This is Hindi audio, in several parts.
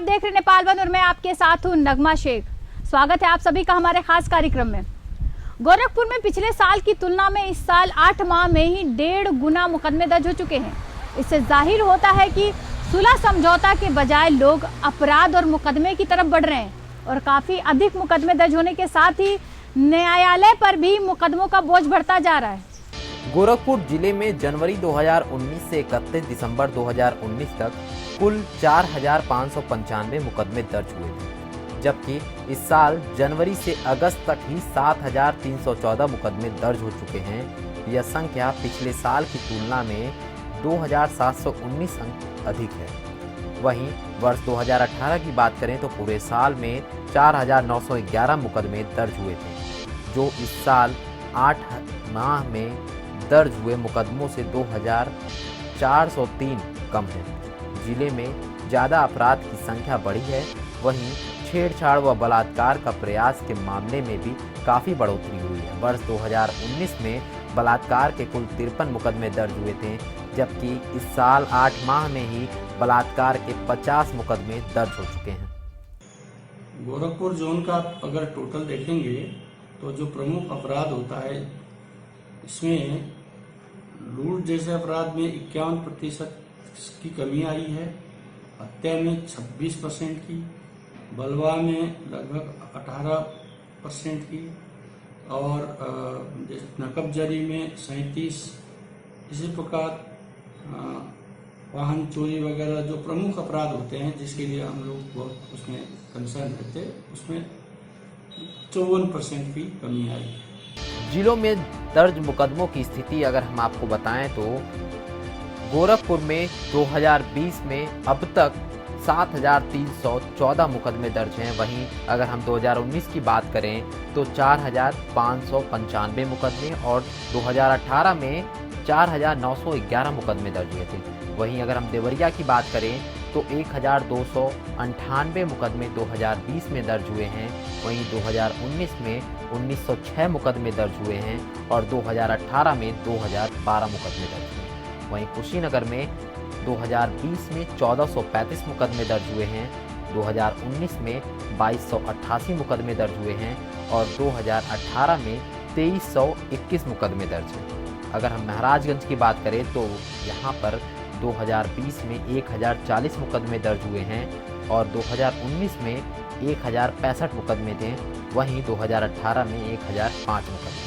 देख रहे नेपाल वन और मैं आपके साथ हूं नगमा शेख। स्वागत है आप सभी का हमारे खास कार्यक्रम में। गोरखपुर में पिछले साल की तुलना में इस साल 8 माह में ही 1.5 गुना मुकदमे दर्ज हो चुके हैं। इससे जाहिर होता है कि सुलह समझौता के बजाय लोग अपराध और मुकदमे की तरफ बढ़ रहे हैं और काफ़ी अधिक मुकदमे दर्ज होने के साथ ही न्यायालय पर भी मुकदमों का बोझ बढ़ता जा रहा है। गोरखपुर जिले में जनवरी 2019 से 31 दिसंबर 2019 तक कुल 4,595 मुकदमे दर्ज हुए थे, जबकि इस साल जनवरी से अगस्त तक ही 7,314 मुकदमे दर्ज हो चुके हैं। यह संख्या पिछले साल की तुलना में 2,719 अंक अधिक है। वहीं वर्ष 2018 की बात करें तो पूरे साल में 4,911 मुकदमे दर्ज हुए थे, जो इस साल 8 माह में दर्ज हुए मुकदमों से 2,403 कम है। जिले में ज़्यादा अपराध की संख्या बढ़ी है। वहीं छेड़छाड़ व बलात्कार का प्रयास के मामले में भी काफ़ी बढ़ोतरी हुई है। वर्ष 2019 में बलात्कार के कुल 53 मुकदमे दर्ज हुए थे, जबकि इस साल 8 माह में ही बलात्कार के 50 मुकदमे दर्ज हो चुके हैं। गोरखपुर जोन का अगर टोटल देखेंगे तो जो प्रमुख अपराध होता है, इसमें लूट जैसे अपराध में 51% की कमी आई है, हत्या में 26% की, बलवा में लगभग 18% की और नकबजरी में 37। इसी प्रकार वाहन चोरी वगैरह जो प्रमुख अपराध होते हैं जिसके लिए हम लोग बहुत उसमें कंसर्न रहते हैं, उसमें 54% की कमी आई है। जिलों में दर्ज मुकदमों की स्थिति अगर हम आपको बताएं तो गोरखपुर में 2020 में अब तक 7,314 मुकदमे दर्ज हैं। वहीं अगर हम 2019 की बात करें तो 4,595 मुकदमे और 2018 में 4,911 मुकदमे दर्ज हुए थे। वहीं अगर हम देवरिया की बात करें तो 1,298 मुकदमे 2020 में दर्ज हुए हैं। वहीं 2019 में 1,906 मुकदमे दर्ज हुए हैं और 2018 में 2,012 मुकदमे दर्ज हुए हैं। वहीं कुशीनगर में 2020 में 1,435 मुकदमे दर्ज हुए हैं, 2019 में 2,288 मुकदमे दर्ज हुए हैं और 2018 में 2,321 मुकदमे दर्ज हैं। अगर हम महाराजगंज की बात करें तो यहाँ पर 2020 में 1,040 मुकदमे दर्ज हुए हैं और 2019 में 1,065 मुकदमे थे। वहीं 2018 में 1,005 मुकदमे थे।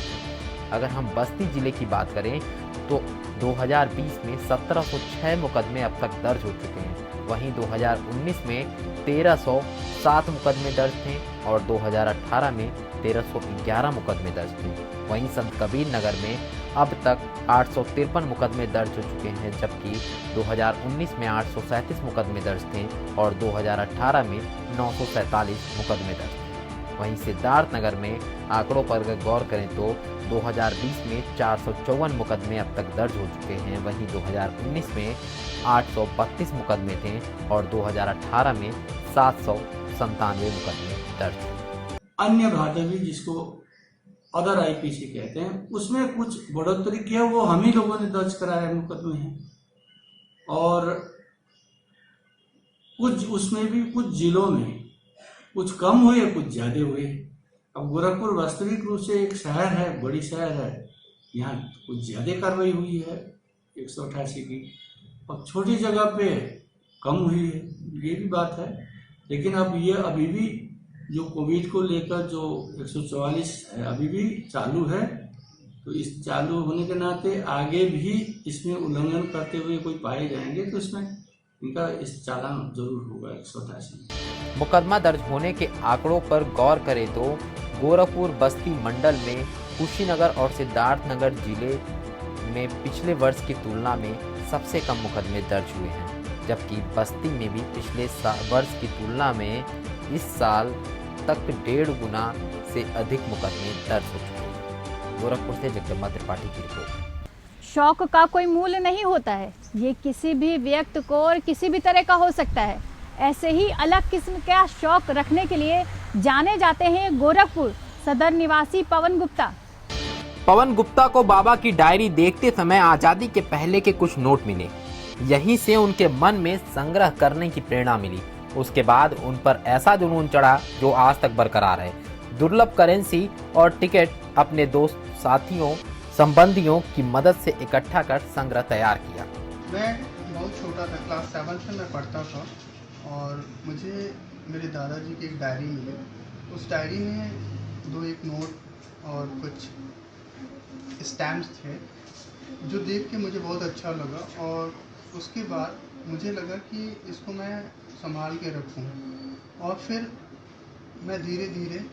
अगर हम बस्ती जिले की बात करें तो 2020 में 1,706 मुकदमे अब तक दर्ज हो चुके हैं। वहीं 2019 में 1,307 मुकदमे दर्ज थे और 2018 में 1,311 मुकदमे दर्ज थे। वहीं संत कबीर नगर में अब तक 853 मुकदमे दर्ज हो चुके हैं, जबकि 2019 में 837 मुकदमे दर्ज थे और 2018 में 947 मुकदमे दर्ज थे। वहीं सिद्धार्थ नगर में आंकड़ों पर अगर गौर करें तो 2020 में 454 मुकदमे अब तक दर्ज हो चुके हैं। वहीं 2019 में 832 मुकदमे थे और 2018 में 797 मुकदमे दर्ज थे। अन्य भाजपी जिसको अदर आईपीसी कहते हैं, उसमें कुछ बढ़ोतरी की है, वो हम ही लोगों ने दर्ज कराया मुकदमे हैं और कुछ उसमें भी कुछ जिलों में कुछ कम हुए कुछ ज्यादा हुए। अब गोरखपुर वास्तविक रूप से एक शहर है, बड़ी शहर है, यहाँ कुछ ज्यादा कार्रवाई हुई है 188 की और छोटी जगह पे कम हुई है, ये भी बात है। लेकिन अब ये अभी भी जो कोविड को लेकर जो 144 है अभी भी चालू है, तो इस चालू होने के नाते आगे भी इसमें उल्लंघन करते हुए कोई पाए जाएंगे तो इसमें इनका इस चालान जरूर होगा 188। मुकदमा दर्ज होने के आंकड़ों पर गौर करें तो गोरखपुर बस्ती मंडल में कुशीनगर और सिद्धार्थनगर जिले में पिछले वर्ष की तुलना में सबसे कम मुकदमे दर्ज हुए हैं, जबकि बस्ती में भी पिछले वर्ष की तुलना में इस साल तक 1.5 गुना से अधिक मुकदमे दर्ज हो चुके हैं। गोरखपुर से जगदम्बा त्रिपाठी की रिपोर्ट। शौक का कोई मूल्य नहीं होता है, ये किसी भी व्यक्ति को और किसी भी तरह का हो सकता है। ऐसे ही अलग किस्म का शौक रखने के लिए जाने जाते हैं गोरखपुर सदर निवासी पवन गुप्ता। पवन गुप्ता को बाबा की डायरी देखते समय आजादी के पहले के कुछ नोट मिले। यहीं से उनके मन में संग्रह करने की प्रेरणा मिली। उसके बाद उन पर ऐसा जुनून चढ़ा जो आज तक बरकरार है। दुर्लभ करेंसी और टिकट अपने दोस्त, साथियों, संबंधियों की मदद से इकट्ठा कर संग्रह तैयार किया। मैं बहुत छोटा था, क्लास 7 में मैं पढ़ता था और मुझे मेरे दादाजी की एक डायरी मिली। उस डायरी में एक नोट और कुछ स्टैम्प्स थे जो देख के मुझे बहुत अच्छा लगा और उसके बाद मुझे लगा कि इसको मैं संभाल के रखूं और फिर मैं धीरे धीरे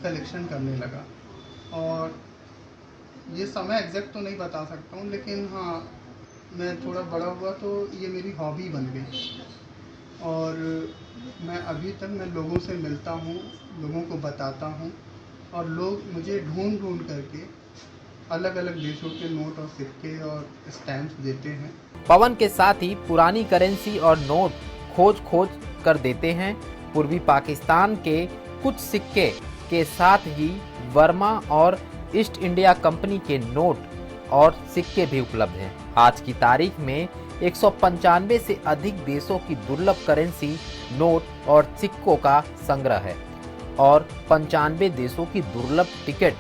कलेक्शन करने लगा। और ये समय एग्जैक्ट तो नहीं बता सकता हूँ, लेकिन हाँ, मैं थोड़ा बड़ा हुआ तो ये मेरी हॉबी बन गई और मैं अभी तक लोगों से मिलता हूँ, लोगों को बताता हूँ और लोग मुझे ढूंढ करके अलग अलग देशों के नोट और सिक्के और स्टैम्प्स देते हैं। पवन के साथ ही पुरानी करेंसी और नोट खोज कर देते हैं। पूर्वी पाकिस्तान के कुछ सिक्के के साथ ही वर्मा और ईस्ट इंडिया कंपनी के नोट और सिक्के भी उपलब्ध हैं। आज की तारीख में 195 से अधिक देशों की दुर्लभ करेंसी, नोट और सिक्कों का संग्रह है और 95 देशों की दुर्लभ टिकट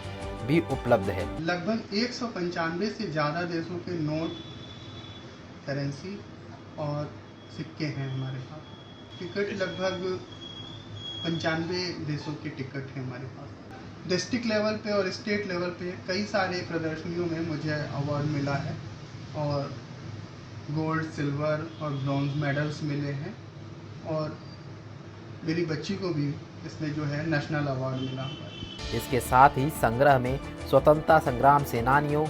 भी उपलब्ध है। लगभग 195 से ज़्यादा देशों के नोट, करेंसी और सिक्के हैं हमारे पास। टिकट लगभग 95 देशों के टिकट हैं हमारे पास। डिस्ट्रिक्ट लेवल पे और स्टेट लेवल पे कई सारे प्रदर्शनियों में मुझे अवार्ड मिला है और गोल्ड, सिल्वर और ब्रॉन्ज मेडल्स मिले हैं और मेरी बच्ची को भी इसमें जो है नेशनल अवार्ड मिला हुआ है। इसके साथ ही संग्रह में स्वतंत्रता संग्राम सेनानियों,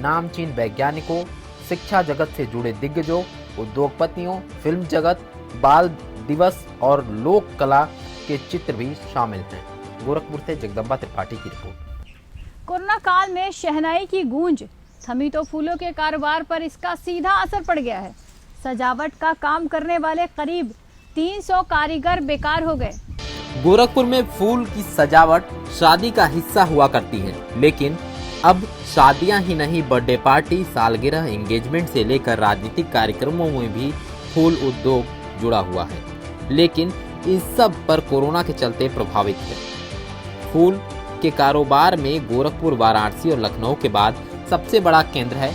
नामचीन वैज्ञानिकों, शिक्षा जगत से जुड़े दिग्गजों, उद्योगपतियों, फिल्म जगत, बाल दिवस और लोक कला के चित्र भी शामिल हैं। गोरखपुर से जगदम्बा त्रिपाठी की रिपोर्ट। कोरोना काल में शहनाई की गूंज थमी तो फूलों के कारोबार पर इसका सीधा असर पड़ गया है। सजावट का काम करने वाले करीब 300 कारीगर बेकार हो गए। गोरखपुर में फूल की सजावट शादी का हिस्सा हुआ करती है, लेकिन अब शादियां ही नहीं, बर्थडे पार्टी, सालगिरह, एंगेजमेंट से लेकर राजनीतिक कार्यक्रमों में भी फूल उद्योग जुड़ा हुआ है, लेकिन इस सब पर कोरोना के चलते प्रभावित है। फूल के कारोबार में गोरखपुर, वाराणसी और लखनऊ के बाद सबसे बड़ा केंद्र है।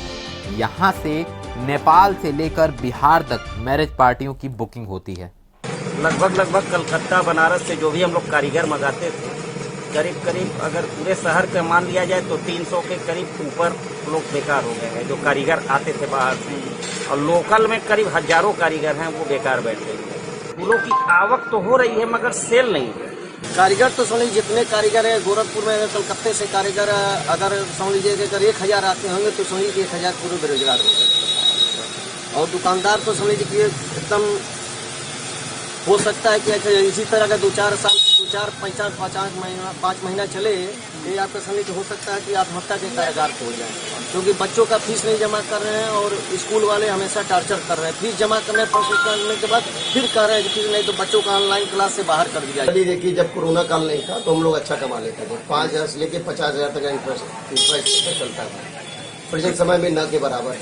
यहाँ से नेपाल से लेकर बिहार तक मैरिज पार्टियों की बुकिंग होती है। लगभग कलकत्ता, बनारस से जो भी हम लोग कारीगर मंगाते थे, करीब अगर पूरे शहर का मान लिया जाए तो 300 के करीब ऊपर लोग बेकार हो गए हैं जो कारीगर आते थे बाहर से, और लोकल में करीब हजारों कारीगर हैं वो बेकार बैठे हैं। फूलों की आवक तो हो रही है मगर सेल नहीं है। कारीगर तो समझ लीजिए जितने कारीगर है गोरखपुर में, अगर कलकत्ते से कारीगर अगर समझ लीजिए कि अगर 1000 आते होंगे तो समझ लीजिए 1000 पूरे बेरोजगार हो गए। और दुकानदार तो समझ लीजिए कि एकदम हो सकता है कि इसी तरह का 2-4 साल 5 महीना चले, ये आपका समझ लीजिए हो सकता है कि आत्महत्या के कारीगर हो जाए, क्योंकि बच्चों का फीस नहीं जमा कर रहे हैं और स्कूल वाले हमेशा टार्चर कर रहे हैं। फीस जमा करने के बाद फिर कह रहे हैं कि फीस नहीं तो बच्चों का ऑनलाइन क्लास से बाहर कर दिया। देखिए, जब कोरोना काल नहीं था तो हम लोग अच्छा कमा लेते थे। 5000 से लेकर 50,000 तक इंटरेस्ट चलता था। प्रेजेंट समय में न के बराबर,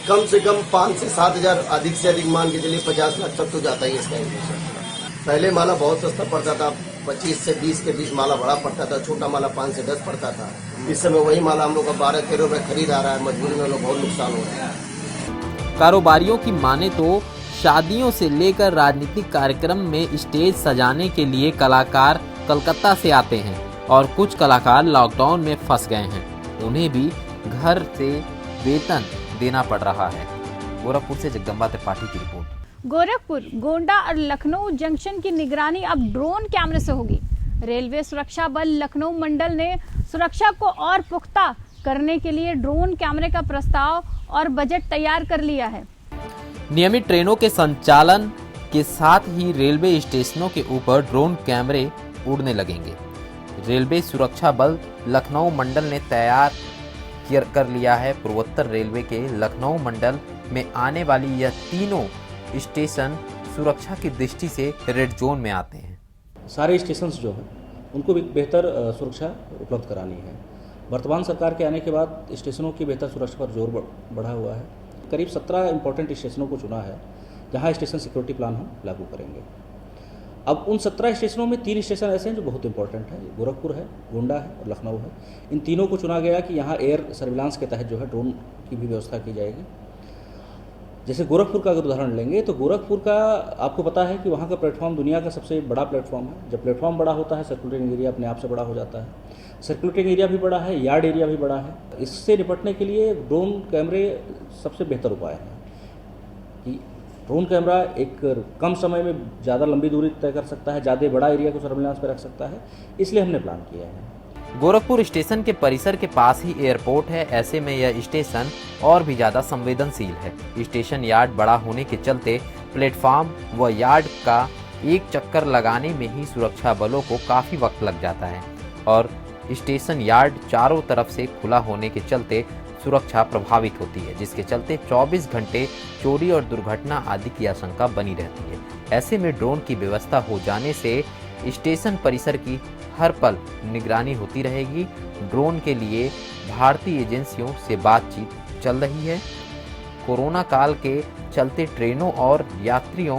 कम से कम 5 से 7,000, अधिक से अधिक मान के चलिए 50 लाख तक तो जाता ही इसका इंटरेस्ट। पहले माला बहुत सस्ता पड़ता था, 25 से 20 के बीच माला बड़ा पड़ता था, छोटा माला 5 से 10 पड़ता था। इस समय वही माला हम लोग का 12-13 रुपए खरीद आ रहा है। मजबूरी में लोग बहुत नुकसान हो रहा है। कारोबारियों की माने तो शादियों से लेकर राजनीतिक कार्यक्रम में स्टेज सजाने के लिए कलाकार कलकत्ता से आते हैं और कुछ कलाकार लॉकडाउन में फंस गए हैं, उन्हें भी घर से वेतन देना पड़ रहा है। गोरखपुर से जगदम्बा त्रिपाठी की रिपोर्ट। गोरखपुर, गोंडा और लखनऊ जंक्शन की निगरानी अब ड्रोन कैमरे से होगी। रेलवे सुरक्षा बल लखनऊ मंडल ने सुरक्षा को और पुख्ता करने के लिए ड्रोन कैमरे का प्रस्ताव और बजट तैयार कर लिया है। नियमित ट्रेनों के संचालन के साथ ही रेलवे स्टेशनों के ऊपर ड्रोन कैमरे उड़ने लगेंगे। रेलवे सुरक्षा बल लखनऊ मंडल ने तैयार कर लिया है। पूर्वोत्तर रेलवे के लखनऊ मंडल में आने वाली यह तीनों स्टेशन सुरक्षा की दृष्टि से रेड जोन में आते हैं। सारे स्टेशन जो हैं उनको भी बेहतर सुरक्षा उपलब्ध करानी है। वर्तमान सरकार के आने के बाद स्टेशनों की बेहतर सुरक्षा पर जोर बढ़ा हुआ है। करीब 17 इम्पोर्टेंट स्टेशनों को चुना है जहां स्टेशन सिक्योरिटी प्लान हम लागू करेंगे। अब उन 17 स्टेशनों में 3 स्टेशन ऐसे हैं जो बहुत इंपॉर्टेंट है, गोरखपुर है, गोंडा है और लखनऊ है। इन तीनों को चुना गया कि यहाँ एयर सर्विलांस के तहत जो है ड्रोन की भी व्यवस्था की जाएगी। जैसे गोरखपुर का अगर उदाहरण लेंगे तो गोरखपुर का आपको पता है कि वहाँ का प्लेटफॉर्म दुनिया का सबसे बड़ा प्लेटफॉर्म है। जब प्लेटफॉर्म बड़ा होता है सर्कुलेटिंग एरिया अपने आप से बड़ा हो जाता है। सर्कुलेटिंग एरिया भी बड़ा है, यार्ड एरिया भी बड़ा है। इससे निपटने के लिए ड्रोन कैमरे सबसे बेहतर उपाय है कि ड्रोन कैमरा एक कम समय में ज़्यादा लंबी दूरी तय कर सकता है, ज़्यादा बड़ा एरिया को सर्विलांस पर रख सकता है, इसलिए हमने प्लान किया है। गोरखपुर स्टेशन के परिसर के पास ही एयरपोर्ट है। ऐसे में यह स्टेशन और भी ज़्यादा संवेदनशील है। स्टेशन यार्ड बड़ा होने के चलते प्लेटफॉर्म व यार्ड का एक चक्कर लगाने में ही सुरक्षा बलों को काफ़ी वक्त लग जाता है और स्टेशन यार्ड चारों तरफ से खुला होने के चलते सुरक्षा प्रभावित होती है, जिसके चलते 24 घंटे चोरी और दुर्घटना आदि की आशंका बनी रहती है। ऐसे में ड्रोन की व्यवस्था हो जाने से स्टेशन परिसर की हर पल निगरानी होती रहेगी। ड्रोन के लिए भारतीय एजेंसियों से बातचीत चल रही है। कोरोना काल के चलते ट्रेनों और यात्रियों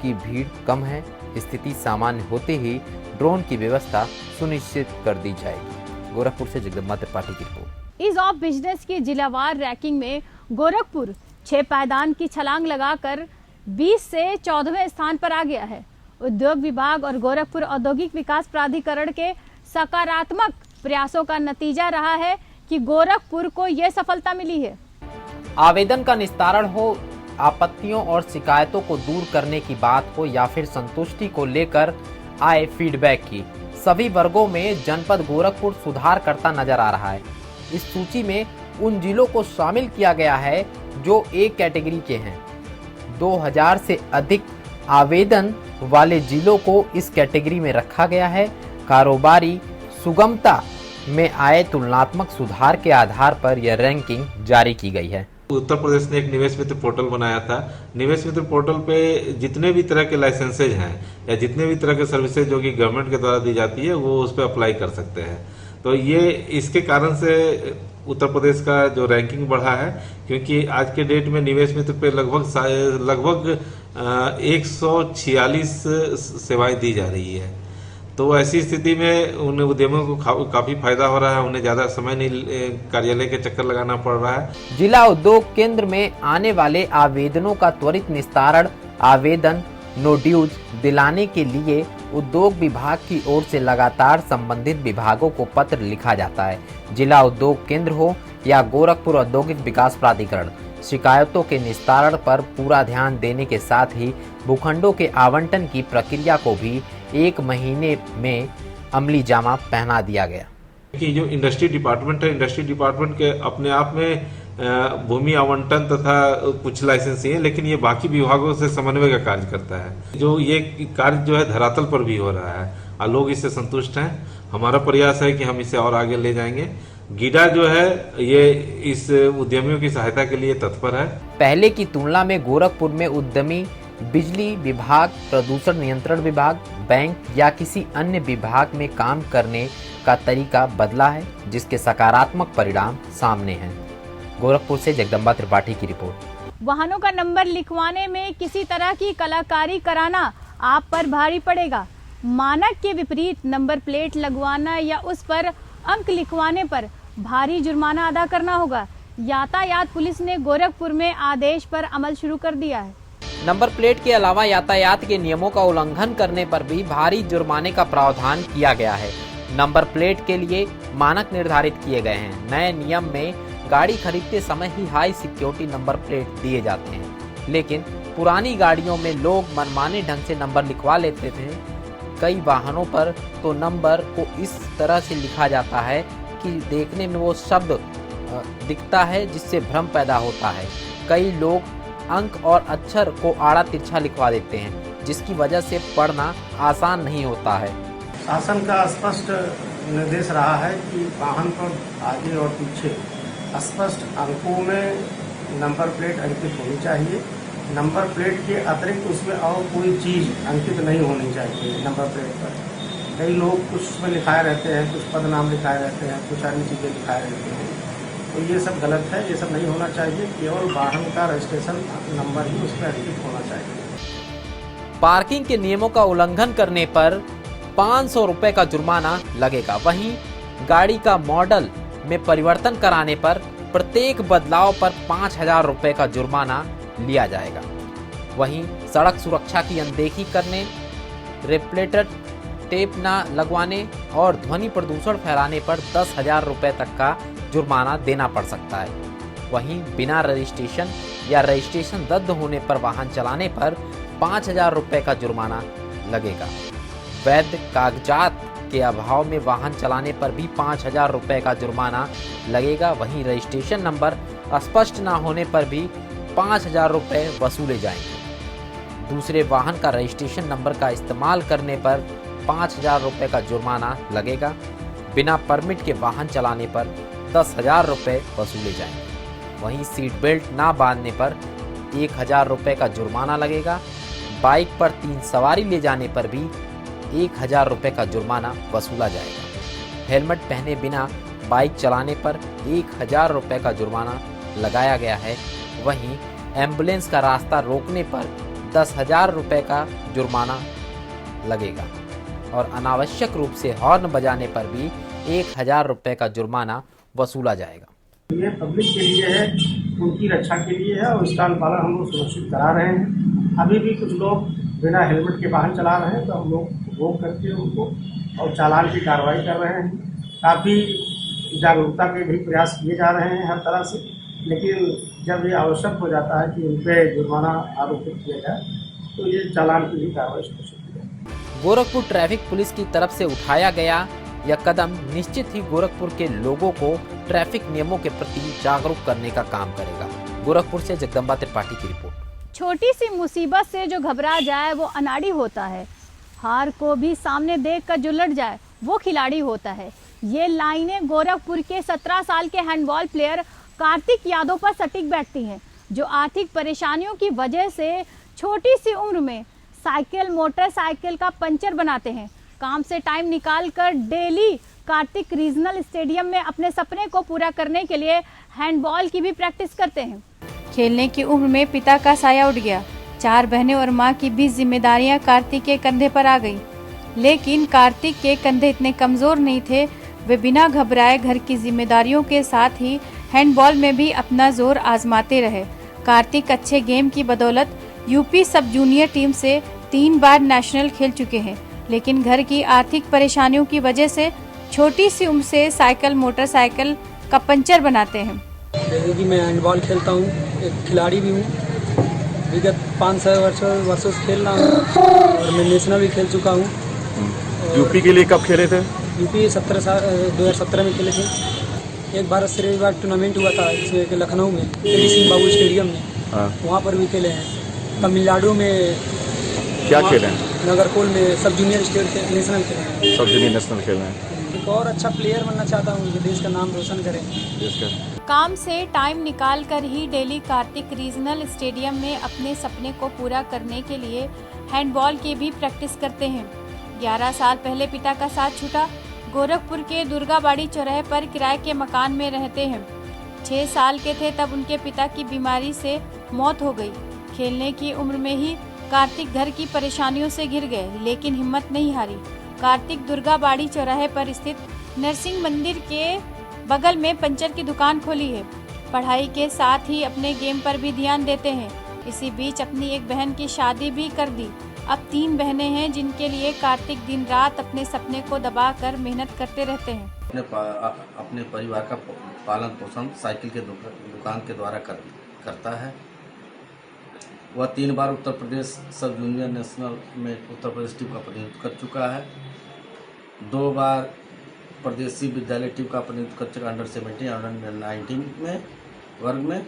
की भीड़ कम है। स्थिति सामान्य होते ही ड्रोन की व्यवस्था सुनिश्चित कर दी जाएगी। गोरखपुर से जगदम्बा त्रिपाठी की रिपोर्ट। ईज ऑफ बिजनेस की जिलावार रैंकिंग में गोरखपुर 6 पायदान की छलांग लगाकर 20 से 14वें स्थान पर आ गया है। उद्योग विभाग और गोरखपुर औद्योगिक विकास प्राधिकरण के सकारात्मक प्रयासों का नतीजा रहा है कि गोरखपुर को यह सफलता मिली है। आवेदन का निस्तारण हो, आपत्तियों और शिकायतों को दूर करने की बात हो या फिर संतुष्टि को लेकर आए फीडबैक की, सभी वर्गों में जनपद गोरखपुर सुधार करता नजर आ रहा है। इस सूची में उन जिलों को शामिल किया गया है जो ए कैटेगरी के हैं। 2000 से अधिक आवेदन वाले जिलों को इस कैटेगरी में रखा गया है। कारोबारी सुगमता में आए तुलनात्मक सुधार के आधार पर यह रैंकिंग जारी की गई है। उत्तर प्रदेश ने एक निवेश मित्र पोर्टल बनाया था। निवेश मित्र पोर्टल पे जितने भी तरह के लाइसेंसेज हैं या जितने भी तरह के सर्विसेज जो कि गवर्नमेंट के द्वारा दी जाती है वो उस पर अप्लाई कर सकते हैं। तो ये इसके कारण से उत्तर प्रदेश का जो रैंकिंग बढ़ा है, क्योंकि आज के डेट में निवेश मित्र पे लगभग 146 सेवाएं दी जा रही है। तो ऐसी स्थिति में उन उद्यमियों को काफी फायदा हो रहा है। उन्हें ज्यादा समय नहीं कार्यालय के चक्कर लगाना पड़ रहा है। जिला उद्योग केंद्र में आने वाले आवेदनों का त्वरित निस्तारण, आवेदन नो ड्यूज दिलाने के लिए उद्योग विभाग की ओर से लगातार संबंधित विभागों को पत्र लिखा जाता है। जिला उद्योग केंद्र हो या गोरखपुर औद्योगिक विकास प्राधिकरण, शिकायतों के निस्तारण पर पूरा ध्यान देने के साथ ही भूखंडों के आवंटन की प्रक्रिया को भी 1 महीने में अमली जामा पहना दिया गया। कि जो इंडस्ट्री डिपार्टमेंट है, इंडस्ट्री डिपार्टमेंट के अपने आप में भूमि आवंटन तथा कुछ लाइसेंसी है, लेकिन ये बाकी विभागों से समन्वय का कार्य करता है। जो ये कार्य जो है धरातल पर भी हो रहा है और लोग इससे संतुष्ट हैं। हमारा प्रयास है कि हम इसे और आगे ले जाएंगे। गीडा जो है ये इस उद्यमियों की सहायता के लिए तत्पर है। पहले की तुलना में गोरखपुर में उद्यमी बिजली विभाग, प्रदूषण नियंत्रण विभाग, बैंक या किसी अन्य विभाग में काम करने का तरीका बदला है, जिसके सकारात्मक परिणाम सामने हैं। गोरखपुर से जगदम्बा त्रिपाठी की रिपोर्ट। वाहनों का नंबर लिखवाने में किसी तरह की कलाकारी कराना आप पर भारी पड़ेगा। मानक के विपरीत नंबर प्लेट लगवाना या उस पर अंक लिखवाने पर भारी जुर्माना अदा करना होगा। यातायात पुलिस ने गोरखपुर में आदेश पर अमल शुरू कर दिया है। नंबर प्लेट के अलावा यातायात के नियमों का उल्लंघन करने पर भी भारी जुर्माने का प्रावधान किया गया है। नंबर प्लेट के लिए मानक निर्धारित किए गए हैं। नए नियम में गाड़ी खरीदते समय ही हाई सिक्योरिटी नंबर प्लेट दिए जाते हैं, लेकिन पुरानी गाड़ियों में लोग मनमाने ढंग से नंबर लिखवा लेते थे। कई वाहनों पर तो नंबर को इस तरह से लिखा जाता है कि देखने में वो शब्द दिखता है, जिससे भ्रम पैदा होता है। कई लोग अंक और अक्षर को आड़ा तिरछा लिखवा देते हैं, जिसकी वजह से पढ़ना आसान नहीं होता है। शासन का स्पष्ट निर्देश रहा है कि वाहन पर आगे और पीछे स्पष्ट अंकों में नंबर प्लेट अंकित होनी चाहिए। नंबर प्लेट के अतिरिक्त उसमें और कोई चीज़ अंकित नहीं होनी चाहिए नंबर प्लेट पर। कई लोग कुछ उसमें लिखाए रहते हैं, कुछ पद नाम लिखाए रहते हैं, कुछ अन्य चीज़ें लिखाए रहते हैं। तो ये सब गलत है, ये सब नहीं होना चाहिए। केवल वाहन का रजिस्ट्रेशन नंबर ही उसमें अंकित होना चाहिए। पार्किंग के नियमों का उल्लंघन करने पर 500 रुपए का जुर्माना लगेगा। वहीं गाड़ी का मॉडल में परिवर्तन कराने पर प्रत्येक बदलाव पर 5000 रुपए का जुर्माना लिया जाएगा। वहीं सड़क सुरक्षा की अनदेखी करने, रिफ्लेक्टर टेप न लगवाने और ध्वनि प्रदूषण फैलाने पर 10,000 रुपए तक का जुर्माना देना पड़ सकता है। वहीं बिना रजिस्ट्रेशन या रजिस्ट्रेशन रद्द होने पर वाहन चलाने पर 5,000 रुपए का जुर्माना लगेगा। वैध कागजात के अभाव में वाहन चलाने पर भी 5,000 रुपए का जुर्माना लगेगा। वहीं रजिस्ट्रेशन नंबर स्पष्ट न होने पर भी 5,000 रुपए वसूले जाएंगे। दूसरे वाहन का रजिस्ट्रेशन नंबर का इस्तेमाल करने पर 5,000 रुपए का जुर्माना लगेगा। बिना परमिट के वाहन चलाने पर 10,000 रुपए वसूले जाएंगे। वहीं सीट बेल्ट ना बांधने पर 1,000 रुपए का जुर्माना लगेगा। बाइक पर 3 सवारी ले जाने पर भी 1,000 रुपए का जुर्माना वसूला जाएगा। हेलमेट पहने बिना बाइक चलाने पर 1,000 रुपए का जुर्माना लगाया गया है। वहीं एम्बुलेंस का रास्ता रोकने पर 10,000 रुपए का जुर्माना लगेगा और अनावश्यक रूप से हॉर्न बजाने पर भी 1,000 रुपए का जुर्माना वसूला जाएगा। ये पब्लिक के लिए है, उनकी रक्षा के लिए है और इसका अनुपालन हम लोग सुरक्षित करा रहे हैं। अभी भी कुछ लोग बिना हेलमेट के वाहन चला रहे हैं तो हम लोग रोक करके उनको और चालान की कार्रवाई कर रहे हैं। काफ़ी जागरूकता के भी प्रयास किए जा रहे हैं हर तरह से, लेकिन जब ये आवश्यक हो जाता है कि उन पर जुर्माना आरोपित किया जाए तो ये चालान की भी कार्रवाई सुनिश्चित की जाए। गोरखपुर ट्रैफिक पुलिस की तरफ से उठाया गया यह कदम निश्चित ही गोरखपुर के लोगों को ट्रैफिक नियमों के प्रति जागरूक करने का काम करेगा। गोरखपुर से जगदम्बा त्रिपाठी की रिपोर्ट। छोटी सी मुसीबत से जो घबरा जाए वो अनाड़ी होता है, हार को भी सामने देखकर जो लड़ जाए वो खिलाड़ी होता है। ये लाइनें गोरखपुर के 17 साल के हैंडबॉल प्लेयर कार्तिक यादव पर सटीक बैठती हैं, जो आर्थिक परेशानियों की वजह से छोटी सी उम्र में साइकिल मोटरसाइकिल का पंचर बनाते हैं। काम से टाइम निकालकर डेली कार्तिक रीजनल स्टेडियम में अपने सपने को पूरा करने के लिए हैंडबॉल की भी प्रैक्टिस करते हैं। खेलने की उम्र में पिता का साया उठ गया। 4 बहनें और मां की भी जिम्मेदारियां कार्तिक के कंधे पर आ गई, लेकिन कार्तिक के कंधे इतने कमजोर नहीं थे। वे बिना घबराए घर की जिम्मेदारियों के साथ ही हैंडबॉल में भी अपना जोर आजमाते रहे। कार्तिक अच्छे गेम की बदौलत यूपी सब जूनियर टीम से 3 बार नेशनल खेल चुके हैं, लेकिन घर की आर्थिक परेशानियों की वजह से छोटी सी उम्र से साइकिल मोटरसाइकिल का पंचर बनाते हैं। जैसे कि मैं हैंडबॉल खेलता हूँ, एक खिलाड़ी भी हूँ। विगत 5-6 वर्षों से खेल रहा हूँ और मैं नेशनल भी खेल चुका हूँ। यूपी के लिए कब खेले थे? यूपी 2017 में खेले थे। एक भारत श्रेणी टूर्नामेंट हुआ था जिसमें कि लखनऊ में एडी सिंह बाबू स्टेडियम में, वहाँ पर भी खेले हैं। तमिलनाडु में क्या खेले हैं? नगरकोल में सब जूनियर स्टेट नेशनल खेले हैं। सब जूनियर नेशनल खेले हैं। एक और अच्छा प्लेयर बनना चाहता हूँ जो देश का नाम रोशन करे। काम से टाइम निकालकर ही डेली कार्तिक रीजनल स्टेडियम में अपने सपने को पूरा करने के लिए हैंडबॉल की भी प्रैक्टिस करते हैं। 11 साल पहले पिता का साथ छूटा। गोरखपुर के दुर्गाबाड़ी चौराहे पर किराए के मकान में रहते हैं। 6 साल के थे तब उनके पिता की बीमारी से मौत हो गई। खेलने की उम्र में ही कार्तिक घर की परेशानियों से घिर गए, लेकिन हिम्मत नहीं हारी। कार्तिक दुर्गाबाड़ी चौराहे पर स्थित नरसिंह मंदिर के बगल में पंचर की दुकान खोली है। पढ़ाई के साथ ही अपने गेम पर भी ध्यान देते हैं। इसी बीच अपनी एक बहन की शादी भी कर दी। अब 3 बहनें हैं जिनके लिए कार्तिक दिन रात अपने सपने को दबाकर मेहनत करते रहते हैं। अपने परिवार का पालन पोषण साइकिल के दुकान के द्वारा करता है। वह 3 बार उत्तर प्रदेश सब जूनियर नेशनल में उत्तर प्रदेश टीम का प्रतिनिधित्व कर चुका है। 2 बार प्रदेशी विद्यालय टीम का प्रतिनिधित्व कर चुका अंडर 17 और अंडर 19 में वर्ग में।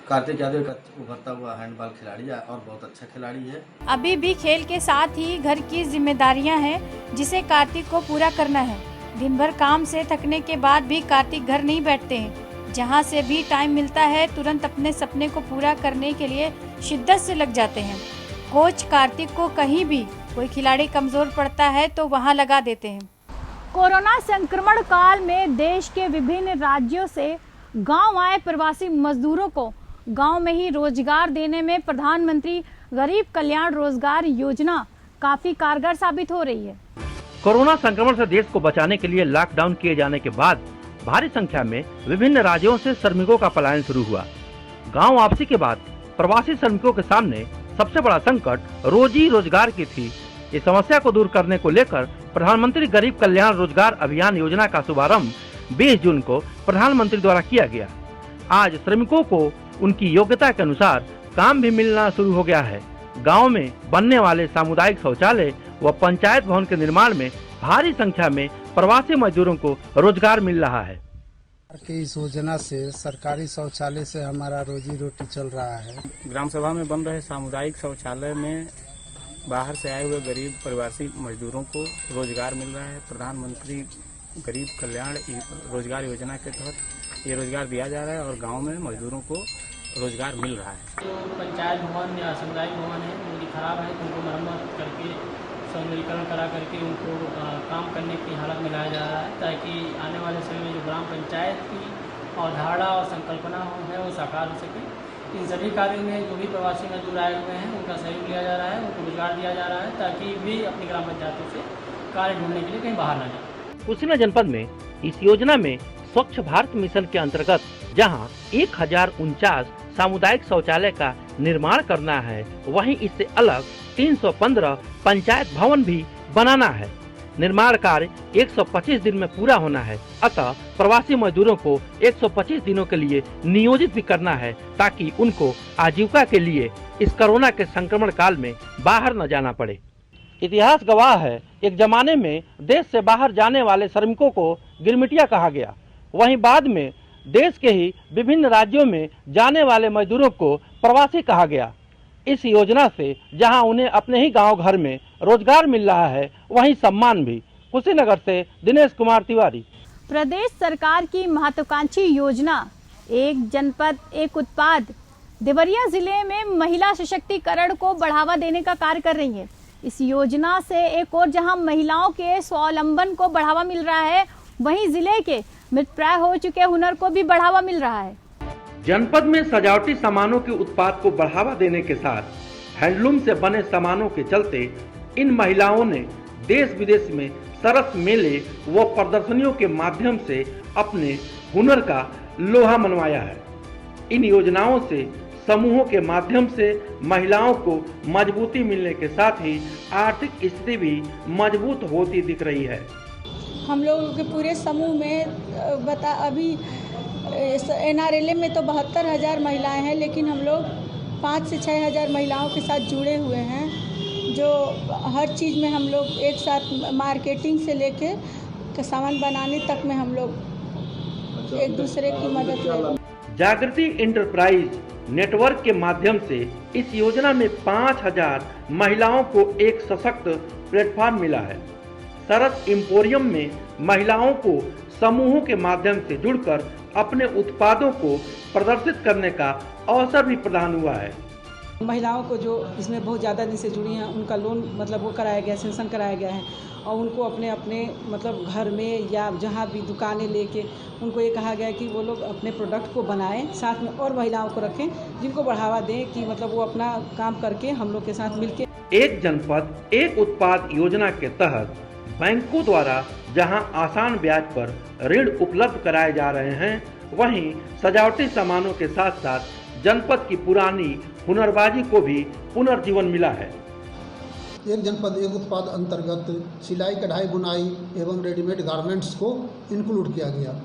कार्तिक यादव का उभरता हुआ हैंडबॉल खिलाड़ी है और बहुत अच्छा खिलाड़ी है। अभी भी खेल के साथ ही घर की जिम्मेदारियां हैं जिसे कार्तिक को पूरा करना है। दिन भर काम से थकने के बाद भी कार्तिक घर नहीं बैठते हैं। जहां से भी टाइम मिलता है तुरंत अपने सपने को पूरा करने के लिए शिद्दत से लग जाते हैं। कोच कार्तिक को कहीं भी कोई खिलाड़ी कमजोर पड़ता है तो वहां लगा देते हैं। कोरोना संक्रमण काल में देश के विभिन्न राज्यों से गांव आए प्रवासी मजदूरों को गांव में ही रोजगार देने में प्रधानमंत्री गरीब कल्याण रोजगार योजना काफी कारगर साबित हो रही है। कोरोना संक्रमण से देश को बचाने के लिए लॉकडाउन किए जाने के बाद भारी संख्या में विभिन्न राज्यों से श्रमिकों का पलायन शुरू हुआ। गांव वापसी के बाद प्रवासी श्रमिकों के सामने सबसे बड़ा संकट रोजी रोजगार की थी। इस समस्या को दूर करने को लेकर प्रधानमंत्री गरीब कल्याण रोजगार अभियान योजना का शुभारंभ 20 जून को प्रधानमंत्री द्वारा किया गया। आज श्रमिकों को उनकी योग्यता के अनुसार काम भी मिलना शुरू हो गया है। गांव में बनने वाले सामुदायिक शौचालय व पंचायत भवन के निर्माण में भारी संख्या में प्रवासी मजदूरों को रोजगार मिल रहा है। की इस योजना से सरकारी शौचालय से हमारा रोजी रोटी चल रहा है। ग्राम सभा में बन रहे सामुदायिक शौचालय में बाहर से आए हुए गरीब प्रवासी मजदूरों को रोजगार मिल रहा है। प्रधानमंत्री गरीब कल्याण रोजगार योजना के तहत ये रोजगार दिया जा रहा है और गांव में मजदूरों को रोजगार मिल रहा है। जो पंचायत भवन या सामुदायिक भवन है उनकी खराब है, उनको मरम्मत करके सौंदर्यीकरण करा करके उनको काम करने की हालत में लाया जा रहा है, ताकि आने वाले समय में जो ग्राम पंचायत की अवधारणा और संकल्पना है वो साकार हो सके। इन सभी कार्यों में जो भी प्रवासी मजदूर आए हुए हैं उनका सहयोग लिया जा रहा है, उनको रोजगार दिया जा रहा है, ताकि वे अपनी ग्राम पंचायतों से कार्य ढूंढने के लिए कहीं बाहर न जाए। कुशीनगर जनपद में इस योजना में स्वच्छ भारत मिशन के अंतर्गत जहां 1049 सामुदायिक शौचालय का निर्माण करना है, वहीं इससे अलग 315 पंचायत भवन भी बनाना है। निर्माण कार्य 125 दिन में पूरा होना है। अतः प्रवासी मजदूरों को 125 दिनों के लिए नियोजित भी करना है, ताकि उनको आजीविका के लिए इस कोरोना के संक्रमण काल में बाहर न जाना पड़े। इतिहास गवाह है, एक जमाने में देश से बाहर जाने वाले श्रमिकों को गिरमिटिया कहा गया। वहीं बाद में देश के ही विभिन्न राज्यों में जाने वाले मजदूरों को प्रवासी कहा गया। इस योजना से जहां उन्हें अपने ही गांव घर में रोजगार मिल रहा है, वहीं सम्मान भी। कुशीनगर से दिनेश कुमार तिवारी। प्रदेश सरकार की महत्वाकांक्षी योजना एक जनपद एक उत्पाद देवरिया जिले में महिला सशक्तिकरण को बढ़ावा देने का कार्य कर रही है। इस योजना से एक और जहां महिलाओं के स्वावलंबन को बढ़ावा मिल रहा है, वहीं जिले के मृतप्राय हो चुके हुनर को भी बढ़ावा मिल रहा है। जनपद में सजावटी सामानों के उत्पाद को बढ़ावा देने के साथ हैंडलूम से बने सामानों के चलते इन महिलाओं ने देश विदेश में सरस मेले व प्रदर्शनियों के माध्यम से अपने हुनर का लोहा मनवाया है। इन योजनाओं से समूहों के माध्यम से महिलाओं को मजबूती मिलने के साथ ही आर्थिक स्थिति भी मजबूत होती दिख रही है। हम लोगों के पूरे समूह में अभी NRLA में तो 72,000 महिलाएं हैं, लेकिन हम लोग 5 से 6,000 महिलाओं के साथ जुड़े हुए हैं, जो हर चीज़ में हम लोग एक साथ मार्केटिंग से लेके सामान बनाने तक में हम लोग एक दूसरे की मदद करें। जागृति इंटरप्राइज नेटवर्क के माध्यम से इस योजना में 5,000 महिलाओं को एक सशक्त प्लेटफॉर्म मिला है। सरस एम्पोरियम में महिलाओं को समूहों के माध्यम से जुड़कर अपने उत्पादों को प्रदर्शित करने का अवसर भी प्रदान हुआ है। महिलाओं को जो इसमें बहुत ज़्यादा दिन से जुड़ी हैं, उनका लोन मतलब वो कराया गया, सेंक्शन कराया गया है, और उनको अपने अपने मतलब घर में या जहाँ भी दुकानें लेके उनको ये कहा गया है कि वो लोग अपने प्रोडक्ट को बनाएं, साथ में और महिलाओं को रखें जिनको बढ़ावा दें कि मतलब वो अपना काम करके हम लोग के साथ मिलके। एक जनपद एक उत्पाद योजना के तहत बैंकों द्वारा जहां आसान ब्याज पर ऋण उपलब्ध कराए जा रहे हैं, वहीं सजावटी सामानों के साथ साथ जनपद की पुरानी हुनरबाजी को भी पुनर्जीवन मिला है। एक जनपद एक उत्पाद अंतर्गत सिलाई कढ़ाई बुनाई एवं रेडीमेड गारमेंट्स को इंक्लूड किया गया।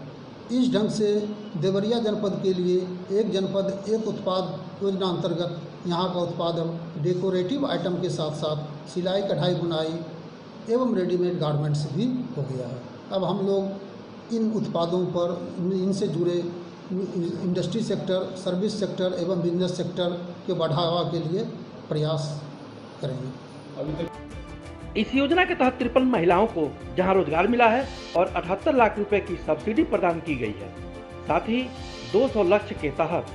इस ढंग से देवरिया जनपद के लिए एक जनपद एक उत्पाद योजना अंतर्गत यहाँ का उत्पादन डेकोरेटिव आइटम के साथ साथ सिलाई कढ़ाई बुनाई एवं रेडीमेड गारमेंट्स भी हो गया है। अब हम लोग इन उत्पादों पर इनसे जुड़े इंडस्ट्री सेक्टर, सर्विस सेक्टर एवं बिजनेस सेक्टर के बढ़ावा के लिए प्रयास करेंगे। इस योजना के तहत 53 महिलाओं को जहां रोजगार मिला है और 78 लाख रुपए की सब्सिडी प्रदान की गई है। साथ ही 200 लक्ष्य के तहत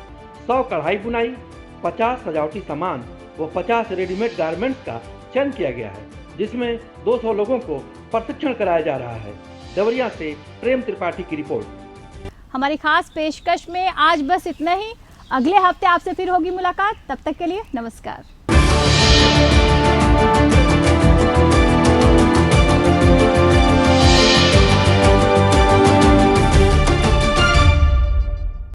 100 कढ़ाई बुनाई, 50 सजावटी सामान व 50 रेडीमेड गारमेंट्स का चयन किया गया है, जिसमें 200 लोगों को प्रशिक्षण कराया जा रहा है। देवरिया से प्रेम त्रिपाठी की रिपोर्ट। हमारी खास पेशकश में आज बस इतना ही। अगले हफ्ते आपसे फिर होगी मुलाकात, तब तक के लिए नमस्कार।